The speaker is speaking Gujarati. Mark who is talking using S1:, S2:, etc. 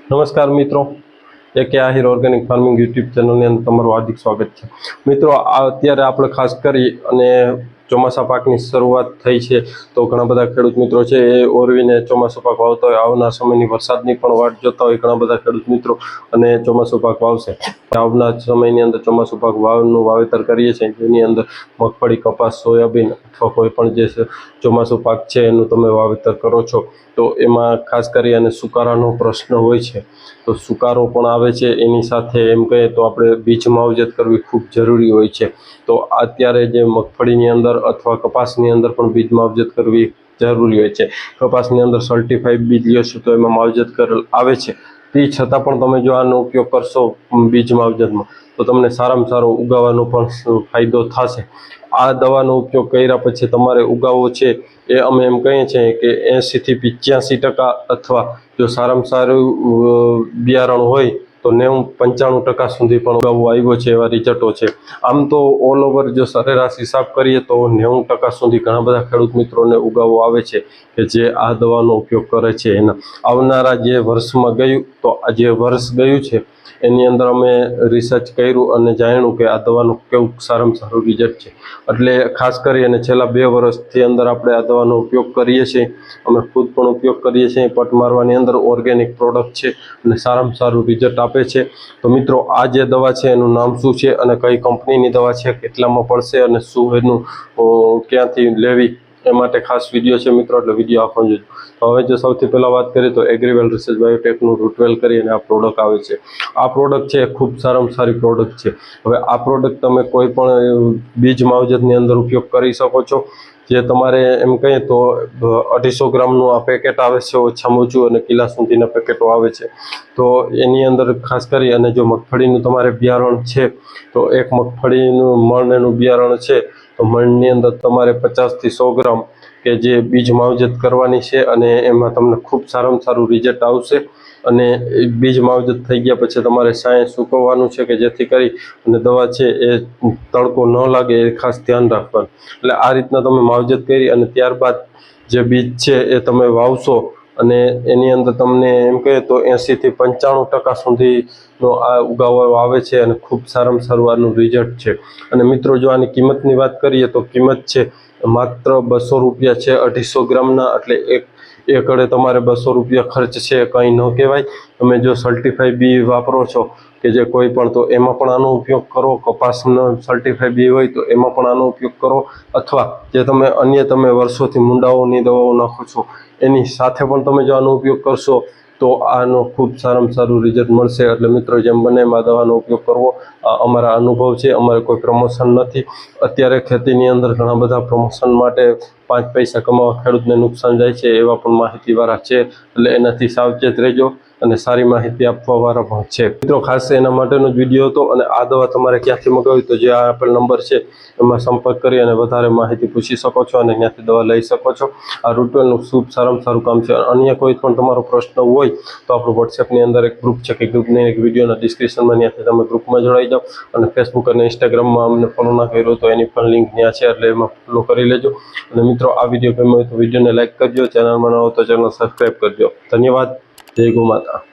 S1: નમસ્કાર મિત્રો, એક આહિર ઓર્ગેનિક ફાર્મિંગ યુટ્યુબ ચેનલની અંદર તમારું હાર્દિક સ્વાગત છે. મિત્રો, અત્યારે આપણે ખાસ કરી અને ચોમાસા પાકની શરૂઆત થઈ છે, તો ઘણા બધા ખેડૂત મિત્રો છે એ ઓરવીને ચોમાસું પાક વાવતા હોય, આવનાર સમયની વરસાદની પણ વાટ જોતા હોય ઘણા બધા ખેડૂત મિત્રો, અને ચોમાસું પાક વાવશે. આવનાર સમયની અંદર ચોમાસું પાક વાવનું વાવેતર કરીએ છીએ, જેની અંદર મગફળી, કપાસ, સોયાબીન અથવા કોઈ પણ જે ચોમાસું પાક છે એનું તમે વાવેતર કરો છો, તો એમાં ખાસ કરી અને સુકારાનો પ્રશ્ન હોય છે. તો સુકારો પણ આવે છે, એની સાથે એમ કહીએ તો આપણે બીજ માવજત કરવી ખૂબ જરૂરી હોય છે. તો અત્યારે જે મગફળીની અંદર અથવા કપાસની અંદર પણ બીજ માવજત કરવી જરૂરી હોય છે. કપાસની અંદર સર્ટિફાઈડ બીજ લેશો તો એમાં માવજત કરેલ આવે છે. તે છતાં પણ તમે જો આનો ઉપયોગ કરશો બીજ માવજતમાં, તો તમને સારામાં સારો ઉગાવાનો પણ ફાયદો થશે. આ દવાનો ઉપયોગ કર્યા પછી તમારે ઉગાવવો છે એ અમે એમ કહીએ છીએ કે 80થી 85% અથવા જો સારામાં સારું બિયારણ હોય તો 90-95% સુધી પણ ઉગાવવો આવ્યો છે, એવા રિઝલ્ટો છે. આમ તો ઓલ ઓવર જો સરેરાશ હિસાબ કરીએ તો 90% સુધી ઘણા બધા ખેડૂત મિત્રોને ઉગાવવો આવે છે કે જે આ દવાનો ઉપયોગ કરે છે. એના આવનારા જે વર્ષમાં ગયું, તો આ જે વર્ષ ગયું છે એની અંદર અમે રિસર્ચ કર્યું અને જાણ્યું કે આ દવાનું કેવું સારામાં સારું રિઝલ્ટ છે. એટલે ખાસ કરી અને છેલ્લા 2 વર્ષથી અંદર આપણે આ દવાનો ઉપયોગ કરીએ છીએ. અમે ખુદ પણ ઉપયોગ કરીએ છીએ. પટ મારવાની અંદર ઓર્ગેનિક પ્રોડક્ટ છે અને સારામાં સારું રિઝલ્ટ આપે છે. તો મિત્રો, આ જે દવા છે એનું નામ શું છે અને કઈ કંપનીની દવા છે, કેટલામાં પડશે અને શું એનું ક્યાંથી લેવી, એ માટે ખાસ વિડીયો છે મિત્રો, એટલે વિડીયો આખો જોજો. તો હવે જો સૌથી પહેલાં વાત કરીએ તો એગ્રીવેલ રિસર્ચ બાયોટેકનું રૂટવેલ કરીને આ પ્રોડક્ટ આવે છે. આ પ્રોડક્ટ છે એ ખૂબ સારામાં સારી પ્રોડક્ટ છે. હવે આ પ્રોડક્ટ તમે કોઈ પણ બીજ માવજતની અંદર ઉપયોગ કરી શકો છો. જે તમારે એમ કહીએ તો 250 ગ્રામનું આ પેકેટ આવે છે ઓછામાં ઓછું, અને કિલા સુધીના પેકેટો આવે છે. તો એની અંદર ખાસ કરી અને જો મગફળીનું તમારે બિયારણ છે, તો એક મગફળીનું મણ એનું બિયારણ છે, તો મણની અંદર તમારે 50થી 100 ગ્રામ કે જે બીજ માવજત કરવાની છે, અને એમાં તમને ખૂબ સારામાં સારું રિઝલ્ટ આવશે. અને બીજ માવજત થઈ ગયા પછી તમારે સાંયે સૂકવવાનું છે કે જેથી કરી અને દવા છે એ તડકો ન લાગે, એ ખાસ ધ્યાન રાખવાનું. એટલે આ રીતના તમે માવજત કરી અને ત્યારબાદ જે બીજ છે એ તમે વાવશો, અને એની અંદર તમને એમ કહીએ તો 80થી 95% સુધીનો આ ઉગાવો આવે છે, અને ખૂબ સારામાં સારું આનું રિઝલ્ટ છે. અને મિત્રો, જો આની કિંમતની વાત કરીએ તો કિંમત છે માત્ર 200 રૂપિયા છે 250 ગ્રામના. એટલે એક કડે તમારે 200 રૂપિયા ખર્ચ છે, કંઈ ન કહેવાય. તમે જો સર્ટિફાઈડ બી વાપરો છો કે જે કોઈ પણ, તો એમાં પણ આનો ઉપયોગ કરો. કપાસનો સર્ટિફાઈડ બી હોય તો એમાં પણ આનો ઉપયોગ કરો. અથવા જે તમે વર્ષોથી મુંડાઓની દવાઓ નાખો છો, એની સાથે પણ તમે જો આનો ઉપયોગ કરશો તો આનો ખૂબ સારામાં સારું રિઝલ્ટ મળશે. એટલે મિત્રો, જેમ બને એમ આ દવાનો ઉપયોગ કરવો. અમારા અનુભવ છે, અમારે કોઈ પ્રમોશન નથી. અત્યારે ખેતીની અંદર ઘણા બધા પ્રમોશન માટે 5 પૈસા કમાવા ખેડૂતને નુકસાન જાય છે, એવા પણ માહિતીવાળા છે. એટલે એનાથી સાવચેત રહેજો, અને સારી માહિતી આપવાવાળા પણ છે. મિત્રો, ખાસ એના માટેનો જ વિડીયો હતો. અને આ દવા તમારે ક્યાંથી મગાવી, તો જે આપેલ નંબર છે એમાં સંપર્ક કરી અને વધારે માહિતી પૂછી શકો છો, અને ત્યાંથી દવા લઈ શકો છો. આ રૂટવેલનું ખૂબ સારામાં સારું કામ છે. અન્ય કોઈ પણ તમારો પ્રશ્ન હોય તો આપણું વોટ્સએપની અંદર એક ગ્રુપ છે, કે ગ્રુપની એક વિડીયોના ડિસ્ક્રિપ્શનમાં, ત્યાંથી તમે ગ્રુપમાં જોડાઈ જાઓ. અને ફેસબુક અને ઇન્સ્ટાગ્રામમાં અમને ફોલો ના કર્યો તો એની પણ લિંક ત્યાં છે, એટલે એમાં ફોલો કરી લેજો. અને મિત્રો, આ વિડીયો ગમ્યો હોય તો વિડીયોને લાઇક કરજો, ચેનલમાં ન હો તો ચેનલ સબસ્ક્રાઈબ કરજો. ધન્યવાદ. જય ગૌ માતા.